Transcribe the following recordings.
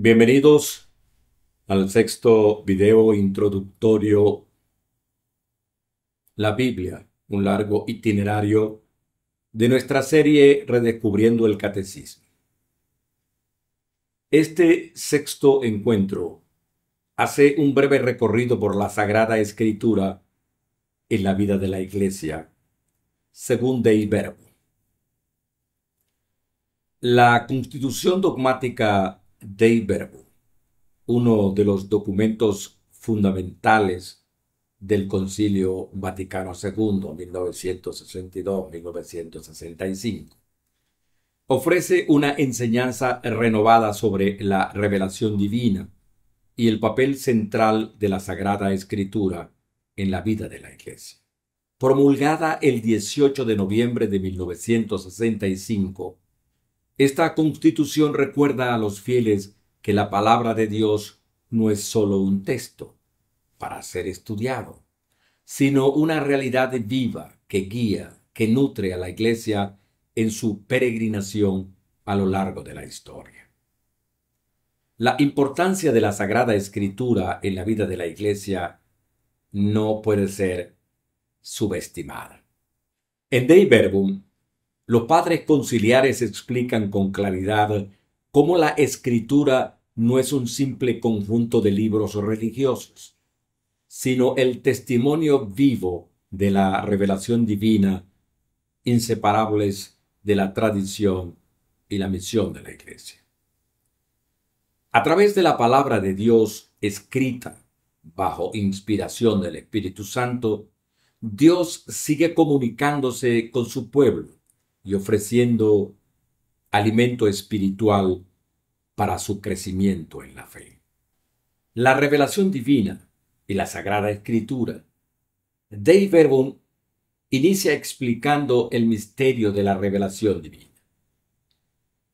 Bienvenidos al sexto video introductorio, La Biblia, un largo itinerario de nuestra serie Redescubriendo el Catecismo. Este sexto encuentro hace un breve recorrido por la Sagrada Escritura en la vida de la Iglesia, según Dei Verbum. La Constitución Dogmática Dei Verbum, uno de los documentos fundamentales del Concilio Vaticano II, 1962-1965. Ofrece una enseñanza renovada sobre la revelación divina y el papel central de la Sagrada Escritura en la vida de la Iglesia. Promulgada el 18 de noviembre de 1965, esta Constitución recuerda a los fieles que la palabra de Dios no es solo un texto para ser estudiado, sino una realidad viva que guía, que nutre a la Iglesia en su peregrinación a lo largo de la historia. La importancia de la Sagrada Escritura en la vida de la Iglesia no puede ser subestimada. En Dei Verbum, los padres conciliares explican con claridad cómo la Escritura no es un simple conjunto de libros religiosos, sino el testimonio vivo de la revelación divina, inseparables de la tradición y la misión de la Iglesia. A través de la palabra de Dios escrita bajo inspiración del Espíritu Santo, Dios sigue comunicándose con su pueblo y ofreciendo alimento espiritual para su crecimiento en la fe. La revelación divina y la Sagrada Escritura. Dei Verbum inicia explicando el misterio de la revelación divina.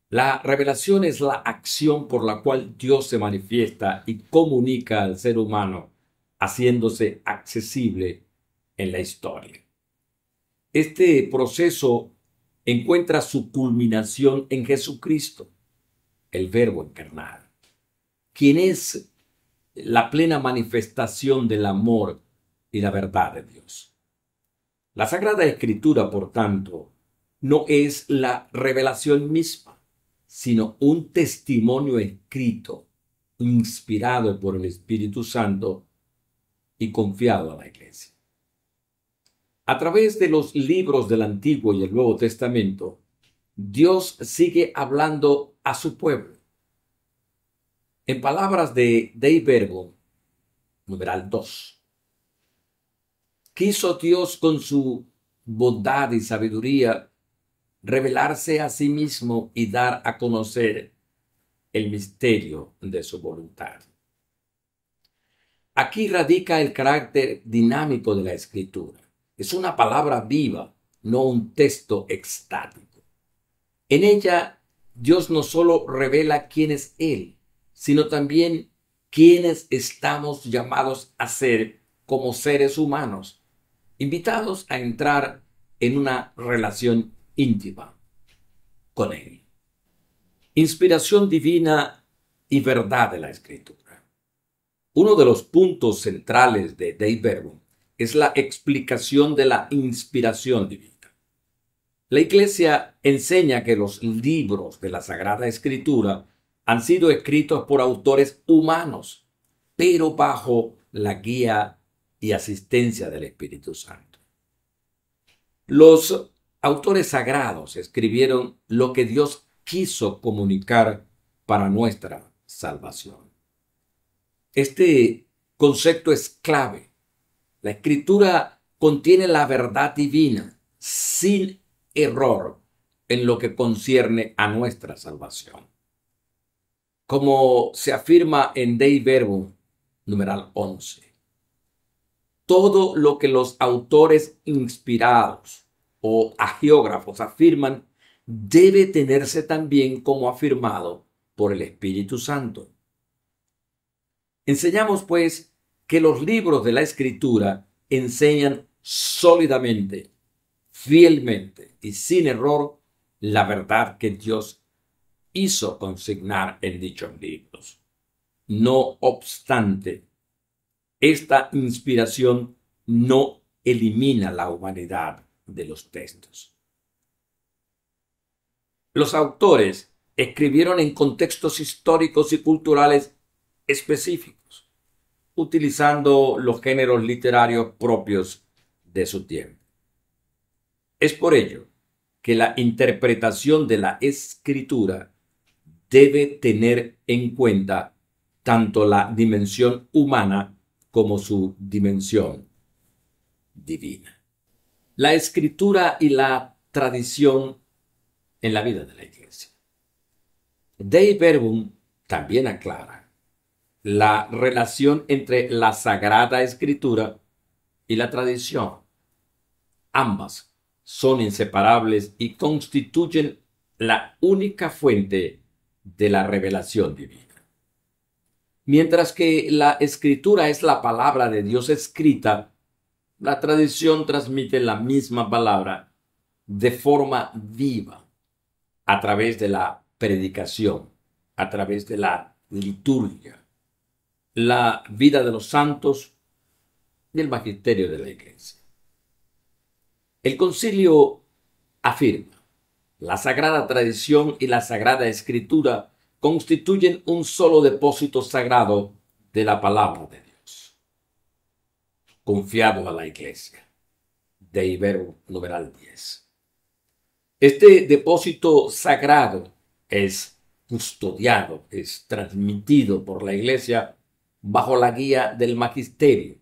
La revelación es la acción por la cual Dios se manifiesta y comunica al ser humano, haciéndose accesible en la historia. Este proceso encuentra su culminación en Jesucristo, el Verbo encarnado, quien es la plena manifestación del amor y la verdad de Dios. La Sagrada Escritura, por tanto, no es la revelación misma, sino un testimonio escrito, inspirado por el Espíritu Santo y confiado a la Iglesia. A través de los libros del Antiguo y el Nuevo Testamento, Dios sigue hablando a su pueblo. En palabras de Dei Verbum, numeral 2, quiso Dios con su bondad y sabiduría revelarse a sí mismo y dar a conocer el misterio de su voluntad. Aquí radica el carácter dinámico de la Escritura. Es una palabra viva, no un texto estático. En ella, Dios no solo revela quién es Él, sino también quiénes estamos llamados a ser como seres humanos, invitados a entrar en una relación íntima con Él. Inspiración divina y verdad de la Escritura. Uno de los puntos centrales de Dei Verbum es la explicación de la inspiración divina. La Iglesia enseña que los libros de la Sagrada Escritura han sido escritos por autores humanos, pero bajo la guía y asistencia del Espíritu Santo. Los autores sagrados escribieron lo que Dios quiso comunicar para nuestra salvación. Este concepto es clave. La Escritura contiene la verdad divina sin error en lo que concierne a nuestra salvación. Como se afirma en Dei Verbum, numeral 11, todo lo que los autores inspirados o agiógrafos afirman debe tenerse también como afirmado por el Espíritu Santo. Enseñamos, pues, que los libros de la Escritura enseñan sólidamente, fielmente y sin error la verdad que Dios hizo consignar en dichos libros. No obstante, esta inspiración no elimina la humanidad de los textos. Los autores escribieron en contextos históricos y culturales específicos, utilizando los géneros literarios propios de su tiempo. Es por ello que la interpretación de la escritura debe tener en cuenta tanto la dimensión humana como su dimensión divina. La escritura y la tradición en la vida de la iglesia. Dei Verbum también aclara la relación entre la Sagrada Escritura y la tradición. Ambas son inseparables y constituyen la única fuente de la revelación divina. Mientras que la Escritura es la palabra de Dios escrita, la tradición transmite la misma palabra de forma viva, a través de la predicación, a través de la liturgia, la vida de los santos y el magisterio de la iglesia. El concilio afirma: la sagrada tradición y la sagrada escritura constituyen un solo depósito sagrado de la palabra de Dios, confiado a la iglesia. Dei Verbum, numeral 10. Este depósito sagrado es custodiado, es transmitido por la iglesia bajo la guía del magisterio,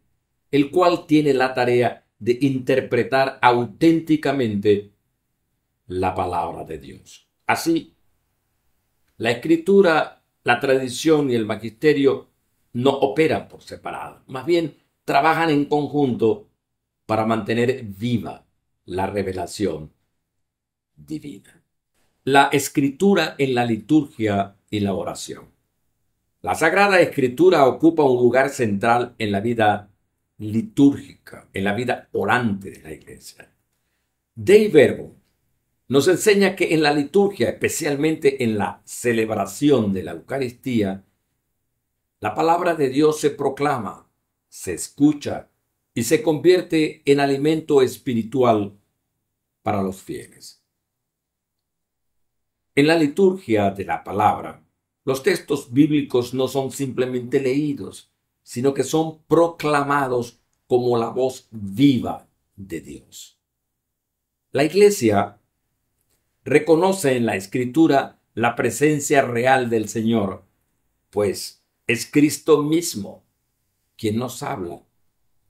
el cual tiene la tarea de interpretar auténticamente la palabra de Dios. Así, la escritura, la tradición y el magisterio no operan por separado, más bien trabajan en conjunto para mantener viva la revelación divina. La escritura en la liturgia y la oración. La Sagrada Escritura ocupa un lugar central en la vida litúrgica, en la vida orante de la iglesia. Dei Verbum nos enseña que en la liturgia, especialmente en la celebración de la Eucaristía, la palabra de Dios se proclama, se escucha y se convierte en alimento espiritual para los fieles. En la liturgia de la palabra, los textos bíblicos no son simplemente leídos, sino que son proclamados como la voz viva de Dios. La Iglesia reconoce en la Escritura la presencia real del Señor, pues es Cristo mismo quien nos habla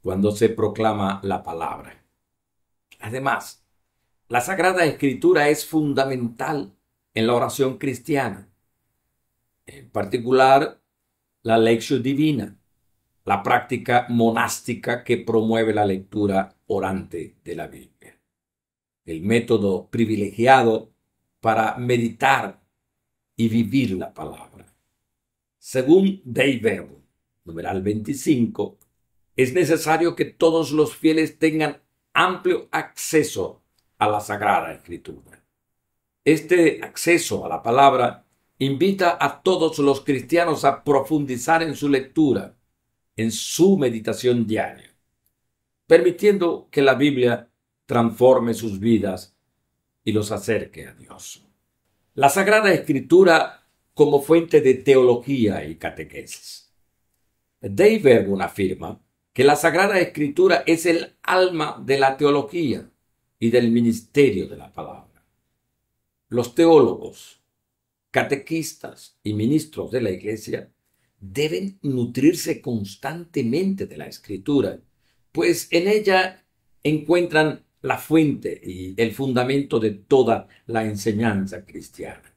cuando se proclama la palabra. Además, la Sagrada Escritura es fundamental en la oración cristiana, en particular la Lectio Divina, la práctica monástica que promueve la lectura orante de la Biblia, el método privilegiado para meditar y vivir la palabra. Según Dei Verbum, numeral 25, es necesario que todos los fieles tengan amplio acceso a la Sagrada Escritura. Este acceso a la palabra invita a todos los cristianos a profundizar en su lectura, en su meditación diaria, permitiendo que la Biblia transforme sus vidas y los acerque a Dios. La Sagrada Escritura como fuente de teología y catequesis. Dei Verbum afirma que la Sagrada Escritura es el alma de la teología y del ministerio de la palabra. Los teólogos, catequistas y ministros de la Iglesia deben nutrirse constantemente de la Escritura, pues en ella encuentran la fuente y el fundamento de toda la enseñanza cristiana.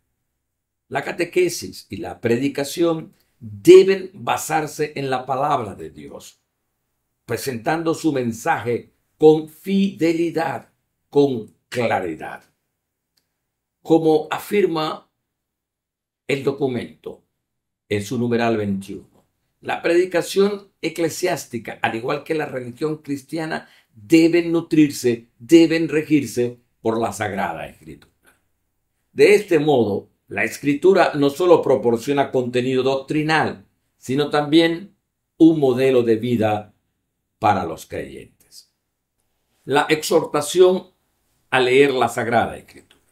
La catequesis y la predicación deben basarse en la palabra de Dios, presentando su mensaje con fidelidad, con claridad. Como afirma el documento en su numeral 21, la predicación eclesiástica, al igual que la religión cristiana, deben nutrirse, deben regirse por la Sagrada Escritura. De este modo, La Escritura no solo proporciona contenido doctrinal, sino también un modelo de vida para los creyentes. La exhortación a leer la Sagrada Escritura.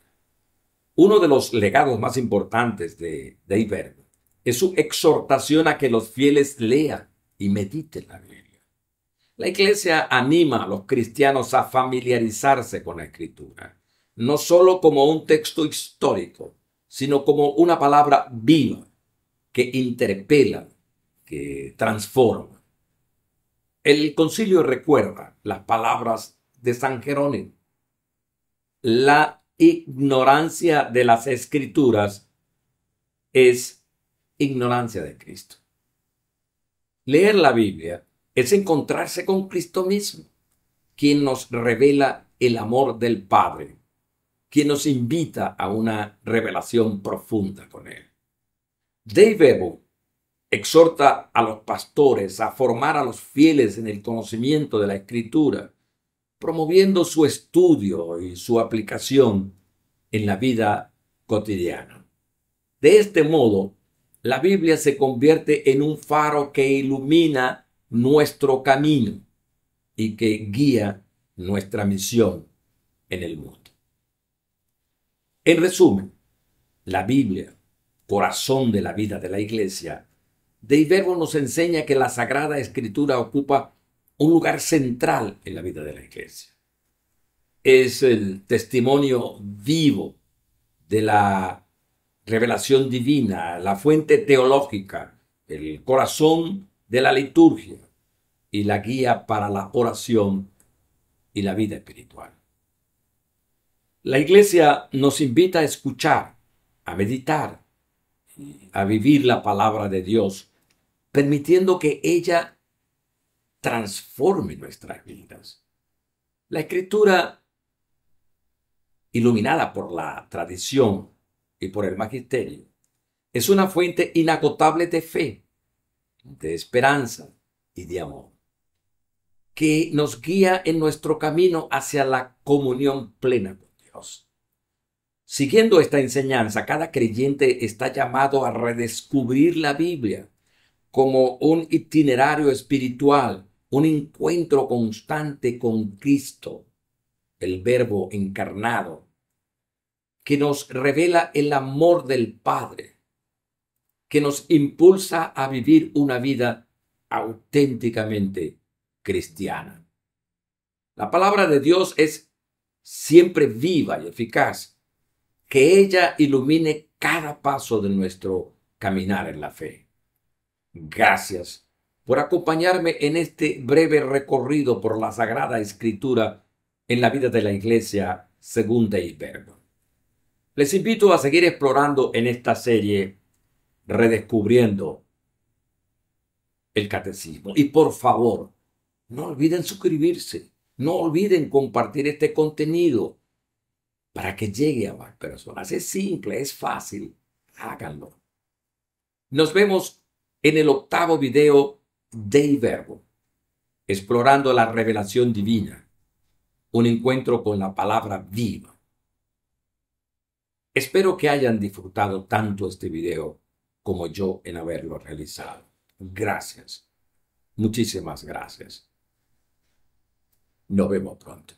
Uno de los legados más importantes de Dei Verbo es su exhortación a que los fieles lean y mediten la Biblia. La Iglesia anima a los cristianos a familiarizarse con la Escritura, no solo como un texto histórico, sino como una palabra viva que interpela, que transforma. El concilio recuerda las palabras de San Jerónimo. La ignorancia de las Escrituras es ignorancia de Cristo. Leer la Biblia es encontrarse con Cristo mismo, quien nos revela el amor del Padre, quien nos invita a una revelación profunda con Él. Dei Verbo exhorta a los pastores a formar a los fieles en el conocimiento de la Escritura, promoviendo su estudio y su aplicación en la vida cotidiana. De este modo, la Biblia se convierte en un faro que ilumina nuestro camino y que guía nuestra misión en el mundo. En resumen, la Biblia, corazón de la vida de la Iglesia, Dei Verbo nos enseña que la Sagrada Escritura ocupa un lugar central en la vida de la Iglesia. Es el testimonio vivo de la revelación divina, la fuente teológica, el corazón de la liturgia y la guía para la oración y la vida espiritual. La Iglesia nos invita a escuchar, a meditar, a vivir la palabra de Dios, permitiendo que ella transforme nuestras vidas. La Escritura, iluminada por la tradición y por el magisterio, es una fuente inagotable de fe, de esperanza y de amor, que nos guía en nuestro camino hacia la comunión plena con Dios. Siguiendo esta enseñanza, cada creyente está llamado a redescubrir la Biblia como un itinerario espiritual, un encuentro constante con Cristo, el Verbo encarnado, que nos revela el amor del Padre, que nos impulsa a vivir una vida auténticamente cristiana. La palabra de Dios es siempre viva y eficaz, que ella ilumine cada paso de nuestro caminar en la fe. Gracias por acompañarme en este breve recorrido por la Sagrada Escritura en la vida de la Iglesia según Dei Verbo. Les invito a seguir explorando en esta serie Redescubriendo el Catecismo. Y por favor, no olviden suscribirse, no olviden compartir este contenido para que llegue a más personas. Es simple, es fácil, háganlo. Nos vemos en el 8º video Dei Verbo, explorando la revelación divina, un encuentro con la palabra viva. Espero que hayan disfrutado tanto este video como yo en haberlo realizado. Gracias. Muchísimas gracias. Nos vemos pronto.